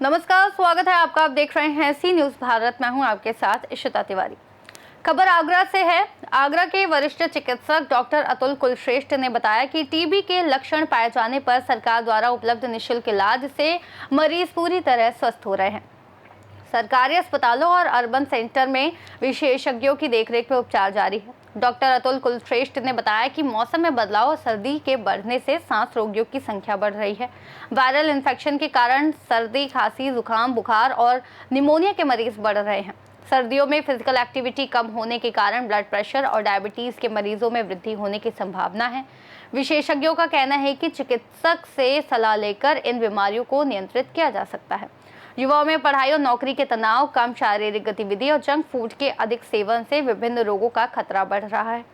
नमस्कार, स्वागत है आपका। आप देख रहे हैं सी न्यूज़ भारत। मैं हूं आपके साथ इशिता तिवारी। खबर आगरा से है। आगरा के वरिष्ठ चिकित्सक डॉक्टर अतुल कुलश्रेष्ठ ने बताया कि टीबी के लक्षण पाए जाने पर सरकार द्वारा उपलब्ध निःशुल्क इलाज से मरीज पूरी तरह स्वस्थ हो रहे हैं। सरकारी अस्पतालों और अर्बन सेंटर में विशेषज्ञों की देखरेख में उपचार जारी है। डॉक्टर अतुल कुलश्रेष्ठ ने बताया कि मौसम में बदलाव और सर्दी के बढ़ने से सांस रोगियों की संख्या बढ़ रही है। वायरल इन्फेक्शन के कारण सर्दी, खांसी, जुकाम, बुखार और निमोनिया के मरीज बढ़ रहे हैं। सर्दियों में फिजिकल एक्टिविटी कम होने के कारण ब्लड प्रेशर और डायबिटीज के मरीजों में वृद्धि होने की संभावना है। विशेषज्ञों का कहना है कि चिकित्सक से सलाह लेकर इन बीमारियों को नियंत्रित किया जा सकता है। युवाओं में पढ़ाई और नौकरी के तनाव, कम शारीरिक गतिविधि और जंक फूड के अधिक सेवन से विभिन्न रोगों का खतरा बढ़ रहा है।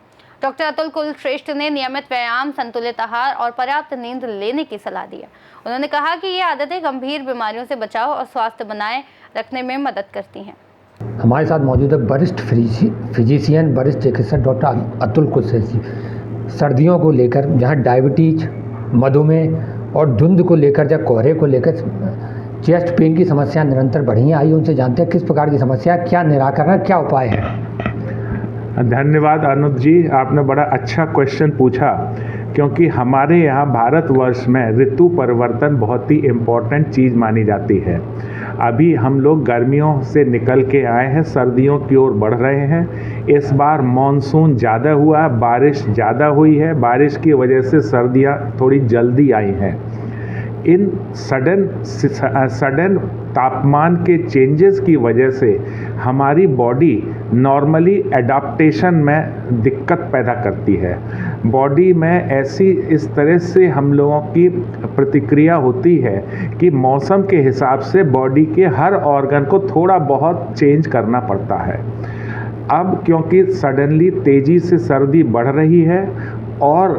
डॉक्टर अतुल कुलश्रेष्ठ ने नियमित व्यायाम, संतुलित आहार और पर्याप्त नींद लेने की सलाह दी है। उन्होंने कहा कि ये आदतें गंभीर बीमारियों से बचाव और स्वास्थ्य बनाए रखने में मदद करती हैं। हमारे साथ मौजूद है वरिष्ठ फिजिशियन, वरिष्ठ चिकित्सक डॉक्टर अतुल कुलश्रेष्ठ जी। सर्दियों को लेकर, जहाँ डायबिटीज, मधुमेह और धुंध को लेकर या कोहरे को लेकर चेस्ट पेन की समस्या निरंतर बढ़ी आई, उनसे जानते हैं किस प्रकार की समस्या, क्या निराकरण, क्या उपाय है। धन्यवाद अनुज जी, आपने बड़ा अच्छा क्वेश्चन पूछा, क्योंकि हमारे यहाँ भारतवर्ष में ऋतु परिवर्तन बहुत ही इम्पोर्टेंट चीज़ मानी जाती है। अभी हम लोग गर्मियों से निकल के आए हैं, सर्दियों की ओर बढ़ रहे हैं। इस बार मानसून ज़्यादा हुआ, बारिश ज़्यादा हुई है। बारिश की वजह से सर्दियाँ थोड़ी जल्दी आई हैं। इन सडन तापमान के चेंजेस की वजह से हमारी बॉडी नॉर्मली एडाप्टेशन में दिक्कत पैदा करती है। बॉडी में इस तरह से हम लोगों की प्रतिक्रिया होती है कि मौसम के हिसाब से बॉडी के हर ऑर्गन को थोड़ा बहुत चेंज करना पड़ता है। अब क्योंकि सडनली तेज़ी से सर्दी बढ़ रही है और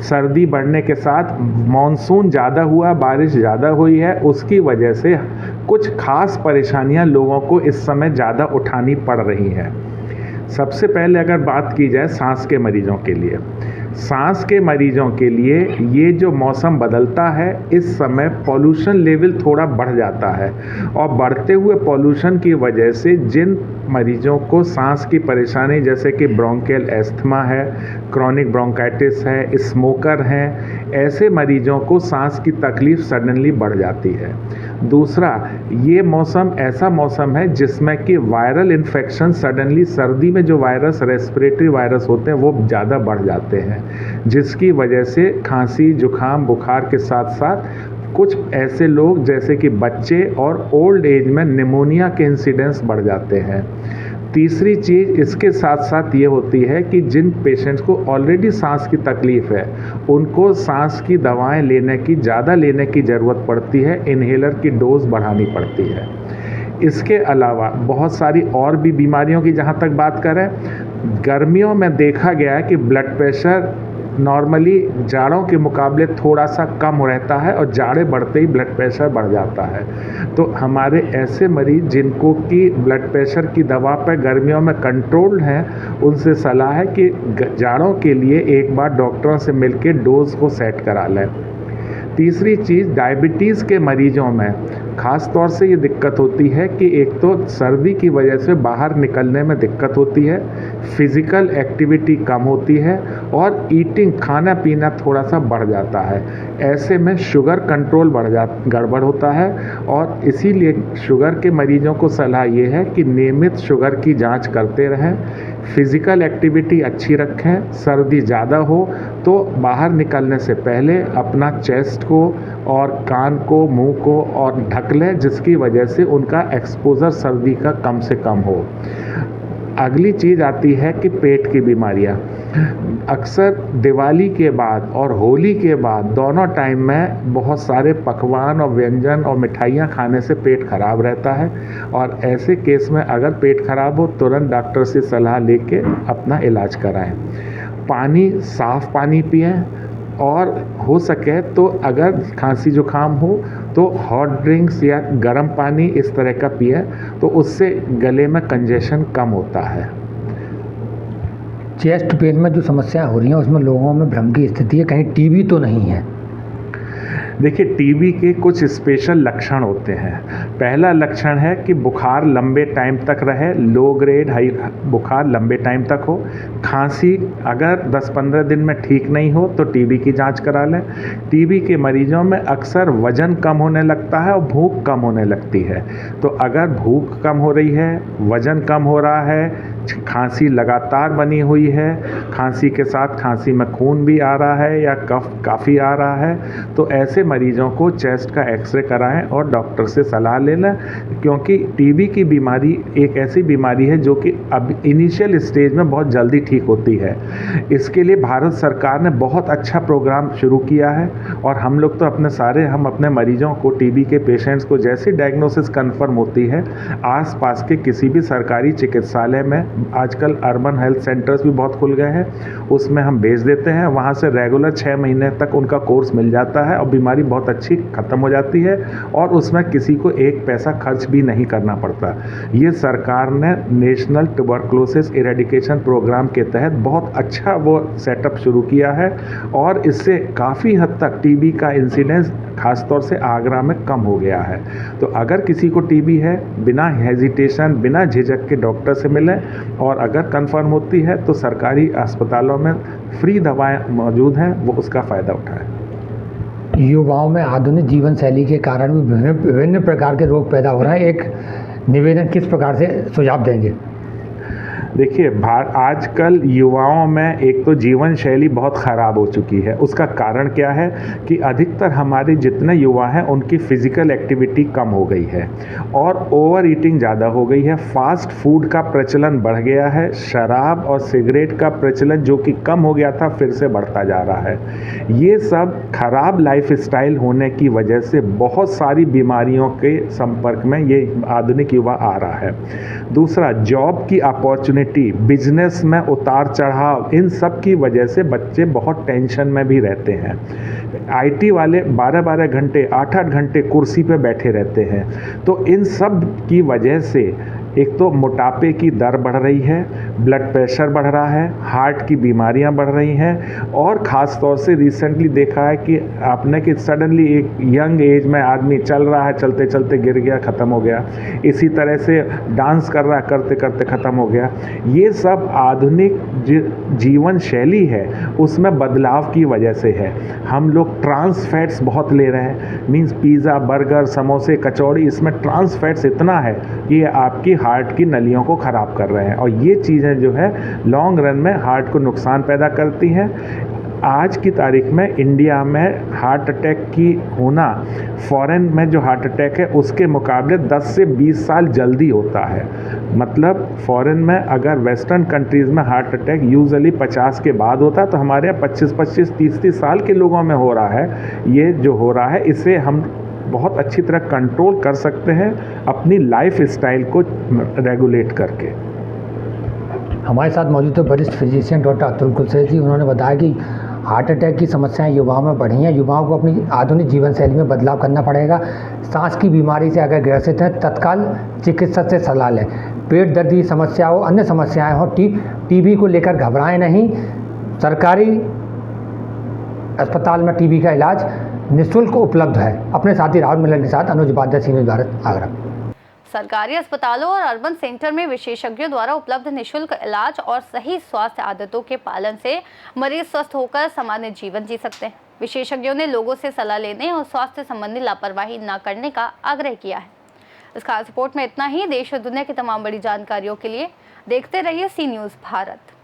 सर्दी बढ़ने के साथ मॉनसून ज़्यादा हुआ, बारिश ज़्यादा हुई है, उसकी वजह से कुछ खास परेशानियां लोगों को इस समय ज़्यादा उठानी पड़ रही हैं। सबसे पहले अगर बात की जाए सांस के मरीजों के लिए, सांस के मरीजों के लिए ये जो मौसम बदलता है, इस समय पॉल्यूशन लेवल थोड़ा बढ़ जाता है और बढ़ते हुए पॉल्यूशन की वजह से जिन मरीजों को सांस की परेशानी जैसे कि ब्रोंकियल एस्थमा है, क्रॉनिक ब्रोंकाइटिस है, स्मोकर हैं, ऐसे मरीजों को सांस की तकलीफ़ सडनली बढ़ जाती है। दूसरा, ये मौसम ऐसा मौसम है जिसमें कि वायरल इन्फेक्शन सडनली, सर्दी में जो वायरस, रेस्पिरेटरी वायरस होते हैं, वो ज़्यादा बढ़ जाते हैं, जिसकी वजह से खांसी, जुकाम, बुखार के साथ साथ कुछ ऐसे लोग जैसे कि बच्चे और ओल्ड एज में निमोनिया के इंसिडेंस बढ़ जाते हैं। तीसरी चीज़ इसके साथ साथ ये होती है कि जिन पेशेंट्स को ऑलरेडी सांस की तकलीफ़ है, उनको सांस की दवाएं ज़्यादा लेने की ज़रूरत पड़ती है, इन्हेलर की डोज बढ़ानी पड़ती है। इसके अलावा बहुत सारी और भी बीमारियों की जहाँ तक बात करें, गर्मियों में देखा गया है कि ब्लड प्रेशर नॉर्मली जाड़ों के मुकाबले थोड़ा सा कम रहता है और जाड़े बढ़ते ही ब्लड प्रेशर बढ़ जाता है। तो हमारे ऐसे मरीज जिनको कि ब्लड प्रेशर की दवा पर गर्मियों में कंट्रोल्ड हैं, उनसे सलाह है कि जाड़ों के लिए एक बार डॉक्टरों से मिलकर डोज को सेट करा लें। तीसरी चीज़, डायबिटीज़ के मरीजों में ख़ास तौर से ये दिक्कत होती है कि एक तो सर्दी की वजह से बाहर निकलने में दिक्कत होती है, फिज़िकल एक्टिविटी कम होती है और ईटिंग, खाना पीना थोड़ा सा बढ़ जाता है। ऐसे में शुगर कंट्रोल गड़बड़ होता है और इसीलिए शुगर के मरीजों को सलाह ये है कि नियमित शुगर की जांच करते रहें, फिज़िकल एक्टिविटी अच्छी रखें। सर्दी ज़्यादा हो तो बाहर निकलने से पहले अपना चेस्ट को और कान को, मुंह को और ढक लें, जिसकी वजह से उनका एक्सपोज़र सर्दी का कम से कम हो। अगली चीज़ आती है कि पेट की बीमारियां। अक्सर दिवाली के बाद और होली के बाद दोनों टाइम में बहुत सारे पकवान और व्यंजन और मिठाइयाँ खाने से पेट खराब रहता है और ऐसे केस में अगर पेट खराब हो, तुरंत डॉक्टर से सलाह लेके अपना इलाज कराएं। पानी, साफ़ पानी पिएं और हो सके तो अगर खांसी जुकाम हो तो हॉट ड्रिंक्स या गर्म पानी इस तरह का पिए, तो उससे गले में कंजेशन कम होता है। चेस्ट पेन में जो समस्याएं हो रही हैं उसमें लोगों में भ्रम की स्थिति है, कहीं टीबी तो नहीं है। देखिए, टीबी के कुछ स्पेशल लक्षण होते हैं। पहला लक्षण है कि बुखार लंबे टाइम तक रहे, लो ग्रेड हाई बुखार लंबे टाइम तक हो। खांसी अगर 10-15 दिन में ठीक नहीं हो तो टीबी की जांच करा लें। टीबी के मरीजों में अक्सर वजन कम होने लगता है और भूख कम होने लगती है। तो अगर भूख कम हो रही है, वजन कम हो रहा है, खांसी लगातार बनी हुई है, खांसी के साथ खांसी में खून भी आ रहा है या कफ काफ़ी आ रहा है, तो ऐसे मरीजों को चेस्ट का एक्सरे कराएं और डॉक्टर से सलाह ले लें, क्योंकि टीबी की बीमारी एक ऐसी बीमारी है जो कि अब इनिशियल स्टेज में बहुत जल्दी ठीक होती है। इसके लिए भारत सरकार ने बहुत अच्छा प्रोग्राम शुरू किया है और हम लोग तो हम अपने मरीजों को, टीबी के पेशेंट्स को जैसी डायग्नोसिस कन्फर्म होती है, आसपास के किसी भी सरकारी चिकित्सालय में, आजकल अर्बन हेल्थ सेंटर्स भी बहुत खुल गए हैं, उसमें हम भेज देते हैं। वहाँ से रेगुलर 6 महीने तक उनका कोर्स मिल जाता है और बीमारी बहुत अच्छी ख़त्म हो जाती है और उसमें किसी को एक पैसा खर्च भी नहीं करना पड़ता। ये सरकार ने नेशनल ट्यूबरकुलोसिस इरेडिकेशन प्रोग्राम के तहत बहुत अच्छा वो सेटअप शुरू किया है और इससे काफ़ी हद तक टीबी का इंसिडेंस खासतौर से आगरा में कम हो गया है। तो अगर किसी को टीबी है, बिना हेजिटेशन, बिना झिझक के डॉक्टर से मिलें और अगर कंफर्म होती है तो सरकारी अस्पतालों में फ्री दवाएं मौजूद हैं, वो उसका फ़ायदा उठाएं। युवाओं में आधुनिक जीवन शैली के कारण भी विभिन्न प्रकार के रोग पैदा हो रहे हैं। एक निवेदन किस प्रकार से सुझाव देंगे? देखिए, आजकल युवाओं में एक तो जीवन शैली बहुत ख़राब हो चुकी है। उसका कारण क्या है कि अधिकतर हमारे जितने युवा हैं उनकी फ़िज़िकल एक्टिविटी कम हो गई है और ओवर ईटिंग ज़्यादा हो गई है। फास्ट फूड का प्रचलन बढ़ गया है। शराब और सिगरेट का प्रचलन जो कि कम हो गया था फिर से बढ़ता जा रहा है। ये सब खराब लाइफस्टाइल होने की वजह से बहुत सारी बीमारियों के संपर्क में ये आधुनिक युवा आ रहा है। दूसरा, जॉब की अपॉर्चुनिटी, बिजनेस में उतार चढ़ाव, इन सब की वजह से बच्चे बहुत टेंशन में भी रहते हैं। आईटी वाले 12-12 घंटे, 8-8 घंटे कुर्सी पे बैठे रहते हैं। तो इन सब की वजह से एक तो मोटापे की दर बढ़ रही है, ब्लड प्रेशर बढ़ रहा है, हार्ट की बीमारियां बढ़ रही हैं और ख़ास तौर से रिसेंटली देखा है कि आपने कि सडनली एक यंग एज में आदमी चल रहा है, चलते चलते गिर गया, ख़त्म हो गया। इसी तरह से डांस कर रहा है, करते करते ख़त्म हो गया। ये सब आधुनिक जीवन शैली है, उसमें बदलाव की वजह से है। हम लोग ट्रांस फैट्स बहुत ले रहे हैं, मीन्स पिज़्ज़ा, बर्गर, समोसे, कचौड़ी, इसमें ट्रांस फैट्स इतना है कि आपकी हार्ट की नलियों को ख़राब कर रहे हैं और ये चीज़ें जो है लॉन्ग रन में हार्ट को नुकसान पैदा करती हैं। आज की तारीख में इंडिया में हार्ट अटैक की होना फॉरेन में जो हार्ट अटैक है उसके मुकाबले 10 से 20 साल जल्दी होता है। मतलब फॉरेन में अगर वेस्टर्न कंट्रीज़ में हार्ट अटैक यूजुअली 50 के बाद होता है, तो हमारे यहाँ 25-25, 30-30 साल के लोगों में हो रहा है। ये जो हो रहा है इसे हम बहुत अच्छी तरह कंट्रोल कर सकते हैं अपनी लाइफ स्टाइल को रेगुलेट करके। हमारे साथ मौजूद है वरिष्ठ फिजिशियन डॉक्टर अतुल कुलश्रेष्ठ जी। उन्होंने बताया कि हार्ट अटैक की समस्याएं युवाओं में बढ़ी हैं। युवाओं को अपनी आधुनिक जीवन शैली में बदलाव करना पड़ेगा। सांस की बीमारी से अगर ग्रसित है, तत्काल चिकित्सक से सलाह लें। पेट दर्द की समस्या हो, अन्य समस्याएं हो, टीबी को लेकर घबराएं नहीं। सरकारी अस्पताल में टीबी का इलाज निःशुल्क उपलब्ध है। अपने साथी राहुल मिलन के साथ अनुज उपाध्याय, सी न्यूज़ भारत, आगरा। सरकारी अस्पतालों और अर्बन सेंटर में विशेषज्ञों द्वारा उपलब्ध निःशुल्क इलाज और सही स्वास्थ्य आदतों के पालन से मरीज स्वस्थ होकर सामान्य जीवन जी सकते हैं। विशेषज्ञों ने लोगों से सलाह लेने और स्वास्थ्य संबंधी लापरवाही न करने का आग्रह किया है। इस खास रिपोर्ट में इतना ही। देश और दुनिया की तमाम बड़ी जानकारियों के लिए देखते रहिए सी न्यूज़ भारत।